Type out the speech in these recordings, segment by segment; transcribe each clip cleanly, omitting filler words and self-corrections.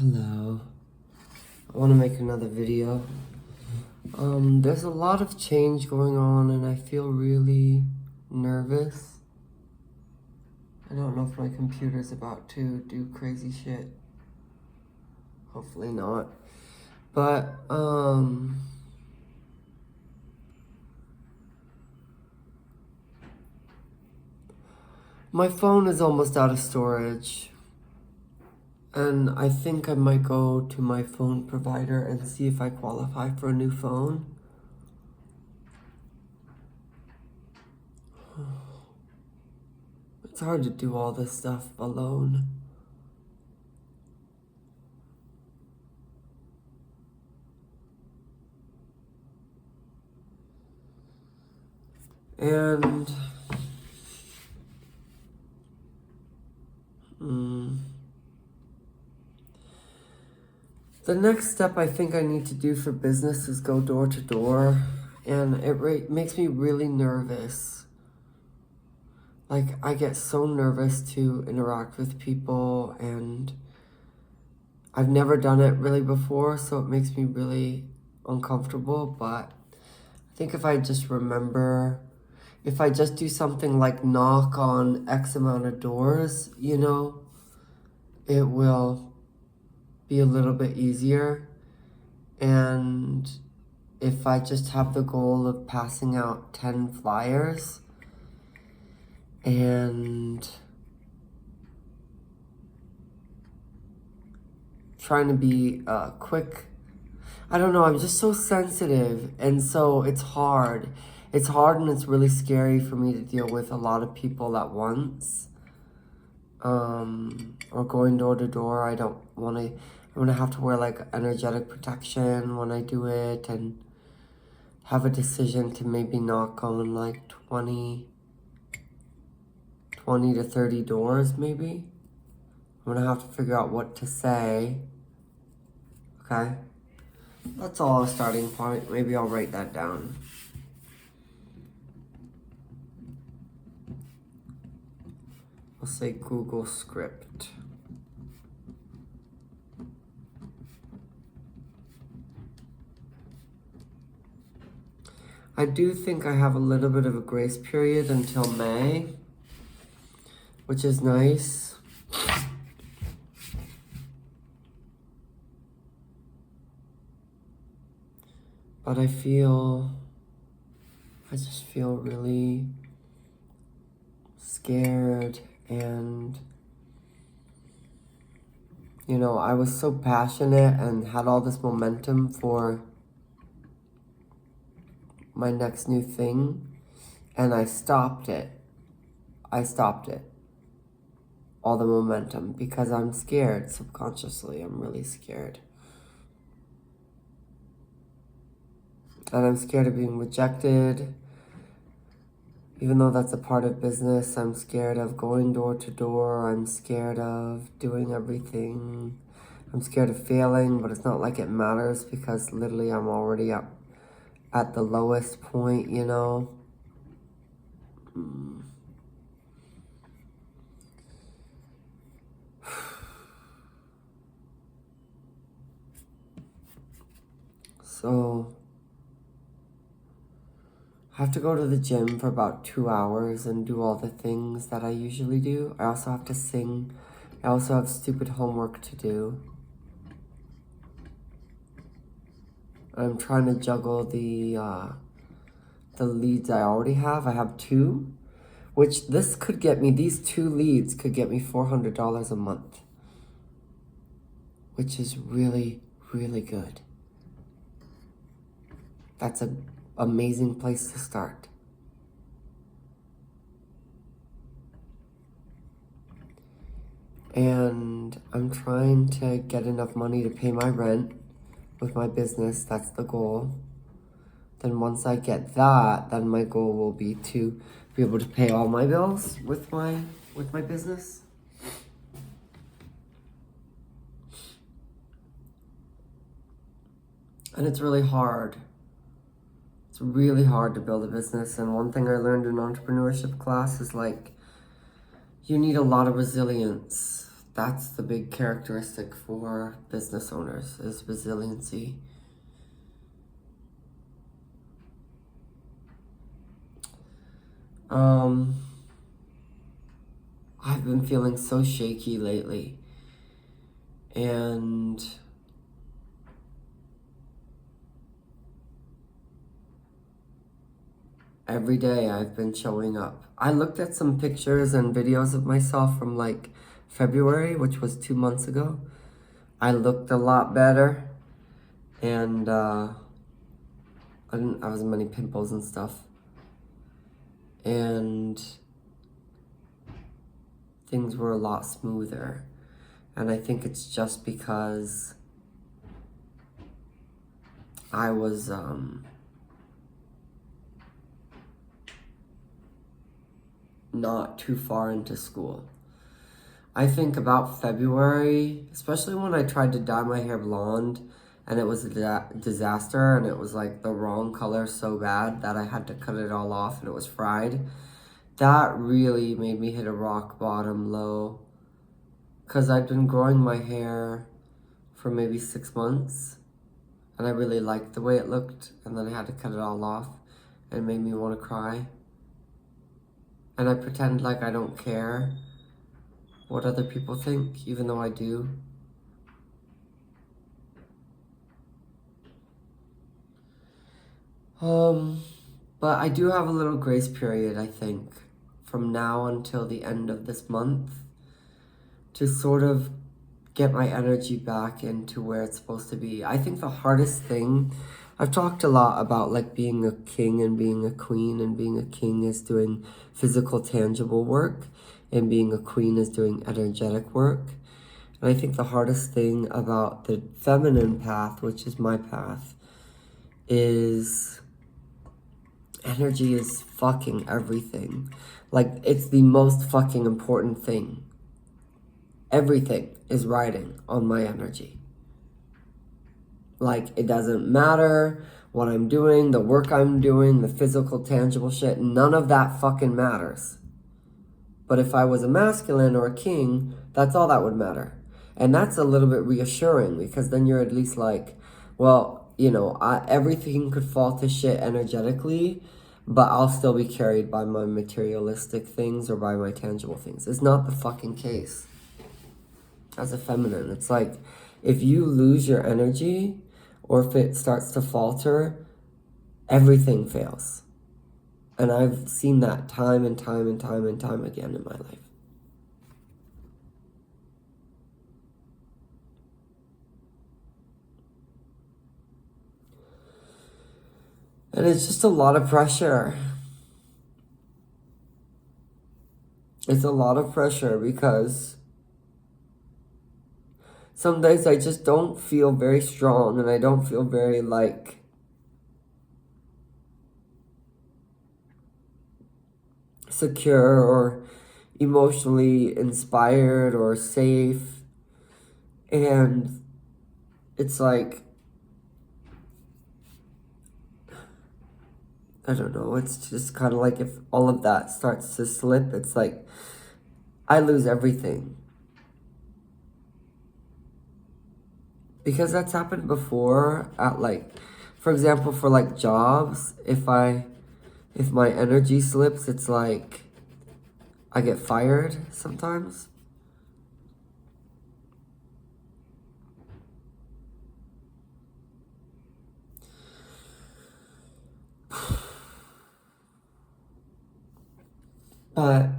Hello. I want to make another video. There's a lot of change going on and I feel really nervous. I don't know if my computer's about to do crazy shit. Hopefully not. But, my phone is almost out of storage. And I think I might go to my phone provider and see if I qualify for a new phone. It's hard to do all this stuff alone. And the next step I think I need to do for business is go door to door, and it makes me really nervous. Like, I get so nervous to interact with people, and I've never done it really before, so it makes me really uncomfortable. But I think if I just remember, if I just do something like knock on X amount of doors, it will be a little bit easier. And if I just have the goal of passing out 10 flyers and trying to be quick. I don't know, I'm just so sensitive, and so it's hard. It's hard and it's really scary for me to deal with a lot of people at once. Or going door to door. I'm gonna have to wear like energetic protection when I do it, and have a decision to maybe knock on like 20 to 30 doors maybe. I'm gonna have to figure out what to say. Okay? That's all a starting point. Maybe I'll write that down. I'll say Google Script. I do think I have a little bit of a grace period until May, which is nice. But I just feel really scared, and I was so passionate and had all this momentum for my next new thing, and I stopped it. All the momentum, because I'm scared subconsciously. I'm really scared. And I'm scared of being rejected. Even though that's a part of business, I'm scared of going door to door. I'm scared of doing everything. I'm scared of failing, but it's not like it matters because literally I'm already up at the lowest point, So I have to go to the gym for about 2 hours and do all the things that I usually do. I also have to sing. I also have stupid homework to do. I'm trying to juggle the leads I already have. I have 2, which these 2 leads could get me $400 a month, which is really, really good. That's an amazing place to start. And I'm trying to get enough money to pay my rent with my business. That's the goal. Then once I get that, then my goal will be to be able to pay all my bills with my business. And it's really hard. It's really hard to build a business. And one thing I learned in entrepreneurship class is like, you need a lot of resilience that's the big characteristic for business owners, is resiliency. I've been feeling so shaky lately, and every day I've been showing up. I looked at some pictures and videos of myself from like February, which was 2 months ago. I looked a lot better, and I didn't have as many pimples and stuff. And things were a lot smoother. And I think it's just because I was not too far into school. I think about February, especially when I tried to dye my hair blonde, and it was a disaster, and it was like the wrong color so bad that I had to cut it all off and it was fried. That really made me hit a rock bottom low, because I'd been growing my hair for maybe 6 months, and I really liked the way it looked, and then I had to cut it all off, and it made me want to cry. And I pretend like I don't care what other people think, even though I do. But I do have a little grace period, I think, from now until the end of this month, to sort of get my energy back into where it's supposed to be. I think the hardest thing, I've talked a lot about like being a king and being a queen, and being a king is doing physical, tangible work, and being a queen is doing energetic work. And I think the hardest thing about the feminine path, which is my path, is energy is fucking everything. Like, it's the most fucking important thing. Everything is riding on my energy. Like, it doesn't matter what I'm doing, the work I'm doing, the physical, tangible shit. None of that fucking matters. But if I was a masculine or a king, that's all that would matter. And that's a little bit reassuring, because then you're at least like, well, you know, everything could fall to shit energetically, but I'll still be carried by my materialistic things or by my tangible things. It's not the fucking case. As a feminine, it's like, if you lose your energy, or if it starts to falter, everything fails. And I've seen that time and time and time and time again in my life. And it's just a lot of pressure. It's a lot of pressure, because some days I just don't feel very strong, and I don't feel very like secure or emotionally inspired or safe. And it's like, I don't know, it's just kind of like, if all of that starts to slip, it's like I lose everything. Because that's happened before at like, for example, for like jobs, if my energy slips, it's like I get fired sometimes. But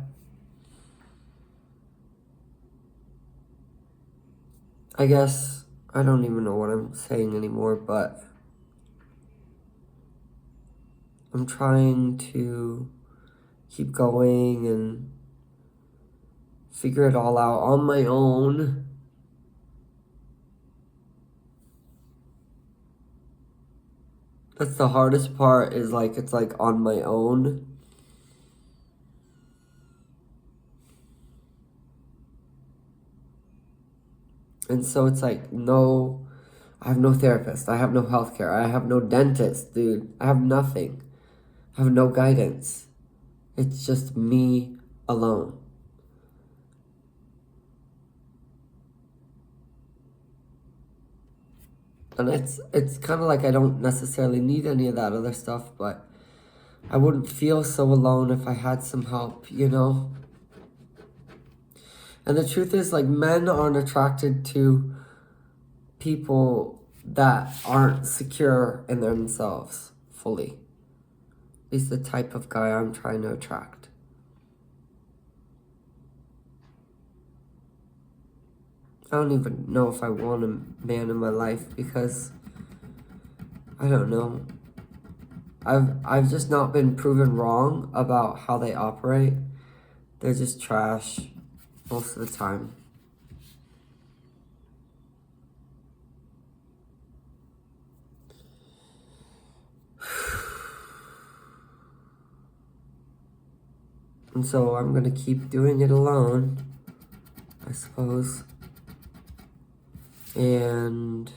I guess I don't even know what I'm saying anymore, but I'm trying to keep going and figure it all out on my own. That's the hardest part, is like, it's like on my own. And so it's like, no, I have no therapist, I have no healthcare, I have no dentist, dude. I have nothing. I have no guidance. It's just me alone. And it's kind of like I don't necessarily need any of that other stuff, but I wouldn't feel so alone if I had some help, you know? And the truth is, like, men aren't attracted to people that aren't secure in themselves fully. At least the type of guy I'm trying to attract. I don't even know if I want a man in my life because I don't know. I've just not been proven wrong about how they operate. They're just trash most of the time. And so I'm gonna keep doing it alone, I suppose. And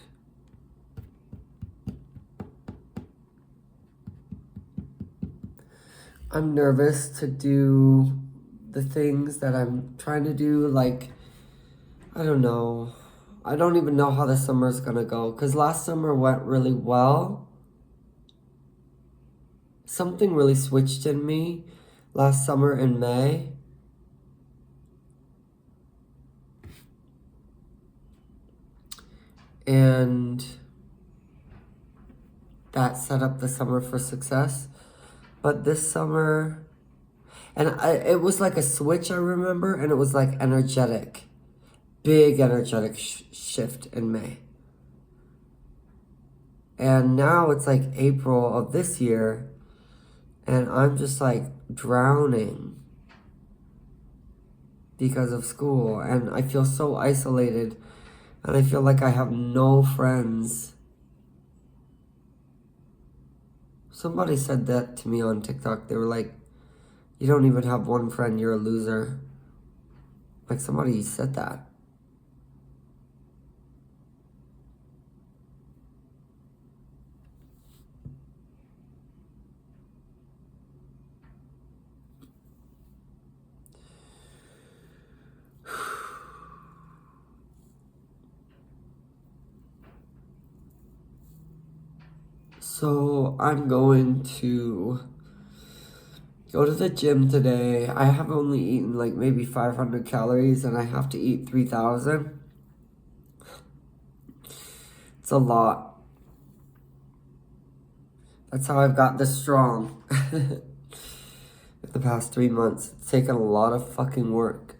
I'm nervous to do the things that I'm trying to do. Like, I don't know. I don't even know how the summer's gonna go. Because last summer went really well. Something really switched in me last summer in May. And that set up the summer for success. But this summer, it was like a switch, I remember, and it was like energetic. Big energetic shift in May. And now it's like April of this year, and I'm just like drowning because of school, and I feel so isolated, and I feel like I have no friends. Somebody said that to me on TikTok. They were like, you don't even have one friend, you're a loser. Like, somebody said that. So I'm going to go to the gym today. I have only eaten like maybe 500 calories and I have to eat 3,000. It's a lot. That's how I've got this strong. The past 3 months. It's taken a lot of fucking work.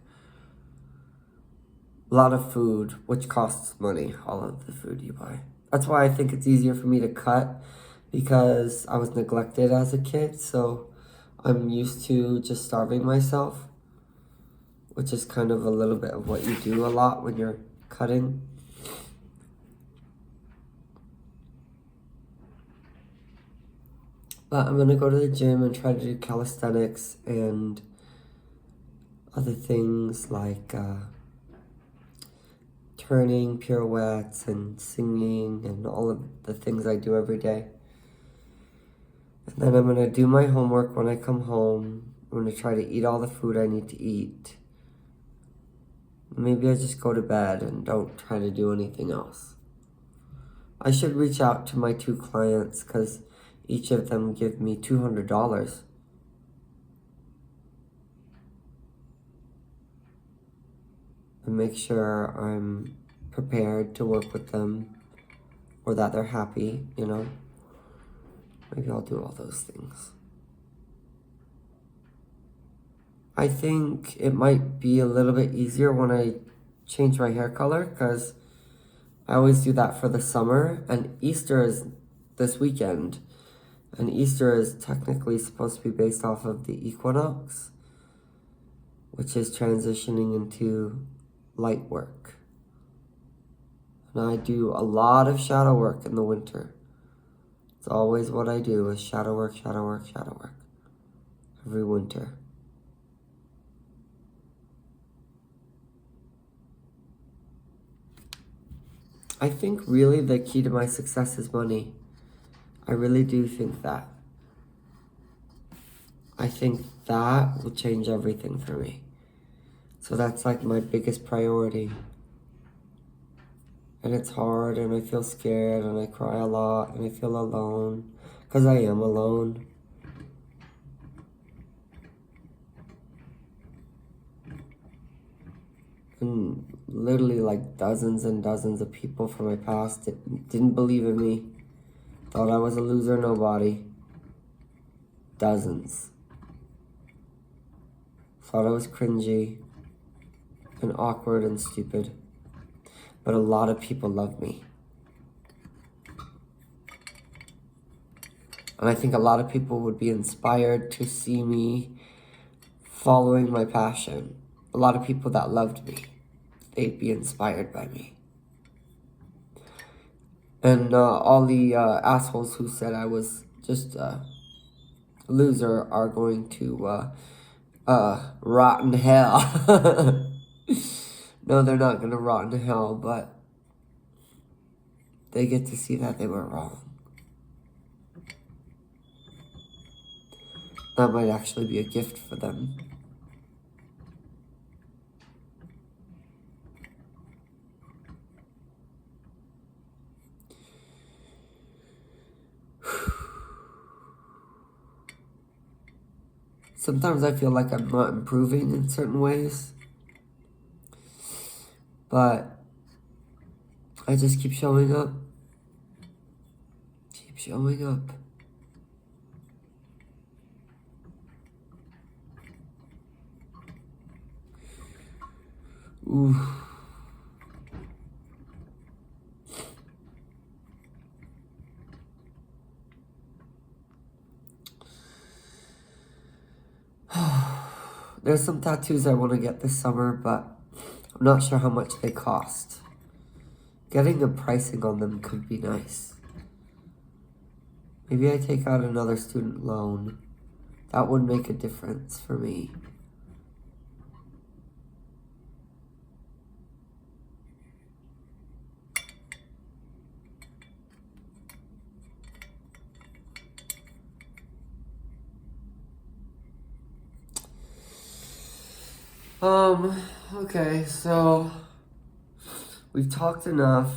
A lot of food, which costs money, all of the food you buy. That's why I think it's easier for me to cut, because I was neglected as a kid, so I'm used to just starving myself, which is kind of a little bit of what you do a lot when you're cutting. But I'm gonna go to the gym and try to do calisthenics and other things like turning, pirouettes, and singing, and all of the things I do every day. And then I'm gonna do my homework when I come home. I'm gonna try to eat all the food I need to eat. Maybe I just go to bed and don't try to do anything else. I should reach out to my 2 clients because each of them give me $200. And make sure I'm prepared to work with them or that they're happy, you know? Maybe I'll do all those things. I think it might be a little bit easier when I change my hair color because I always do that for the summer, and Easter is this weekend. And Easter is technically supposed to be based off of the equinox, which is transitioning into light work. And I do a lot of shadow work in the winter. It's always what I do is shadow work, shadow work, shadow work. Every winter. I think really the key to my success is money. I really do think that. I think that will change everything for me. So that's like my biggest priority. And it's hard, and I feel scared, and I cry a lot, and I feel alone. Because I am alone. And literally like dozens and dozens of people from my past didn't believe in me. Thought I was a loser, nobody. Dozens. Thought I was cringy and awkward and stupid. But a lot of people loved me. And I think a lot of people would be inspired to see me following my passion. A lot of people that loved me, they'd be inspired by me. And all the assholes who said I was just a loser are going to rot in hell. No, they're not going to rot in hell, but they get to see that they were wrong. That might actually be a gift for them. Sometimes I feel like I'm not improving in certain ways. But I just keep showing up. Keep showing up. Ooh. There's some tattoos I want to get this summer, but I'm not sure how much they cost. Getting a pricing on them could be nice. Maybe I take out another student loan. That would make a difference for me. Okay, so we've talked enough.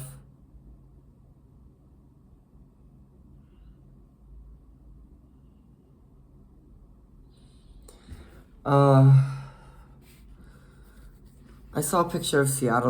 I saw a picture of Seattle